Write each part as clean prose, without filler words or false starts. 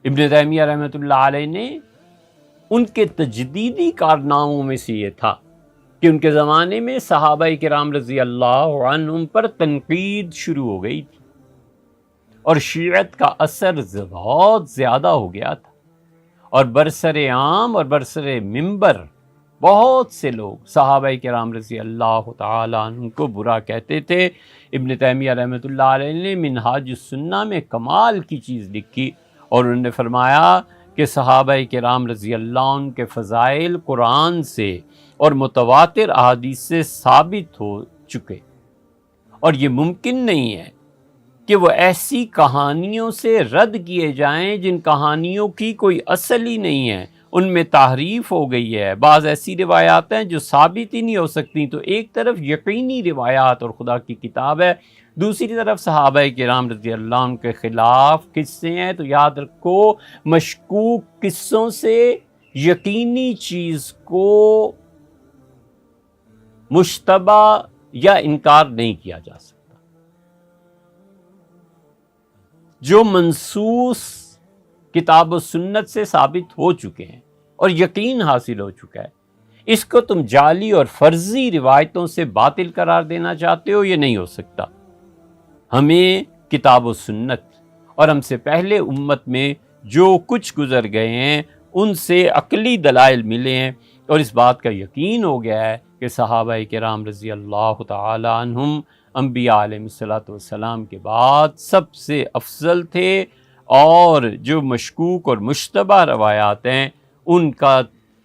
ابن تیمیہ رحمۃ اللہ علیہ نے ان کے تجدیدی کارناموں میں سے یہ تھا کہ ان کے زمانے میں صحابہ کرام رضی اللہ عنہم پر تنقید شروع ہو گئی تھی اور شیعت کا اثر بہت زیادہ ہو گیا تھا، اور برسر عام اور برسر منبر بہت سے لوگ صحابہ کرام رضی اللہ تعالیٰ عنہ کو برا کہتے تھے۔ ابن تیمیہ رحمۃ اللہ علیہ نے منہاج السنہ میں کمال کی چیز لکھی اور انہوں نے فرمایا کہ صحابہ کرام رضی اللہ عنہ کے فضائل قرآن سے اور متواتر احادیث سے ثابت ہو چکے، اور یہ ممکن نہیں ہے کہ وہ ایسی کہانیوں سے رد کیے جائیں جن کہانیوں کی کوئی اصل ہی نہیں ہے، ان میں تحریف ہو گئی ہے، بعض ایسی روایات ہیں جو ثابت ہی نہیں ہو سکتی۔ تو ایک طرف یقینی روایات اور خدا کی کتاب ہے، دوسری طرف صحابہ کرام رضی اللہ عنہ کے خلاف قصے ہیں، تو یاد رکھو مشکوک قصوں سے یقینی چیز کو مشتبہ یا انکار نہیں کیا جا سکتا۔ جو منصوص کتاب و سنت سے ثابت ہو چکے ہیں اور یقین حاصل ہو چکا ہے، اس کو تم جعلی اور فرضی روایتوں سے باطل قرار دینا چاہتے ہو، یہ نہیں ہو سکتا۔ ہمیں کتاب و سنت اور ہم سے پہلے امت میں جو کچھ گزر گئے ہیں ان سے عقلی دلائل ملے ہیں، اور اس بات کا یقین ہو گیا ہے کہ صحابہ کرام رضی اللہ تعالی عنہم انبیاء علیہ الصلوۃ والسلام کے بعد سب سے افضل تھے، اور جو مشکوک اور مشتبہ روایات ہیں ان کا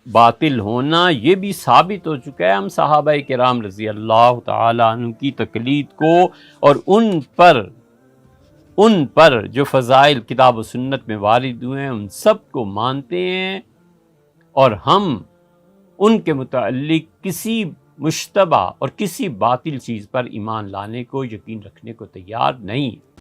باطل ہونا یہ بھی ثابت ہو چکا ہے۔ ہم صحابہ کرام رضی اللہ تعالی عنہ کی تقلید کو اور ان پر جو فضائل کتاب و سنت میں وارد ہوئے ہیں ان سب کو مانتے ہیں، اور ہم ان کے متعلق کسی مشتبہ اور کسی باطل چیز پر ایمان لانے کو، یقین رکھنے کو تیار نہیں۔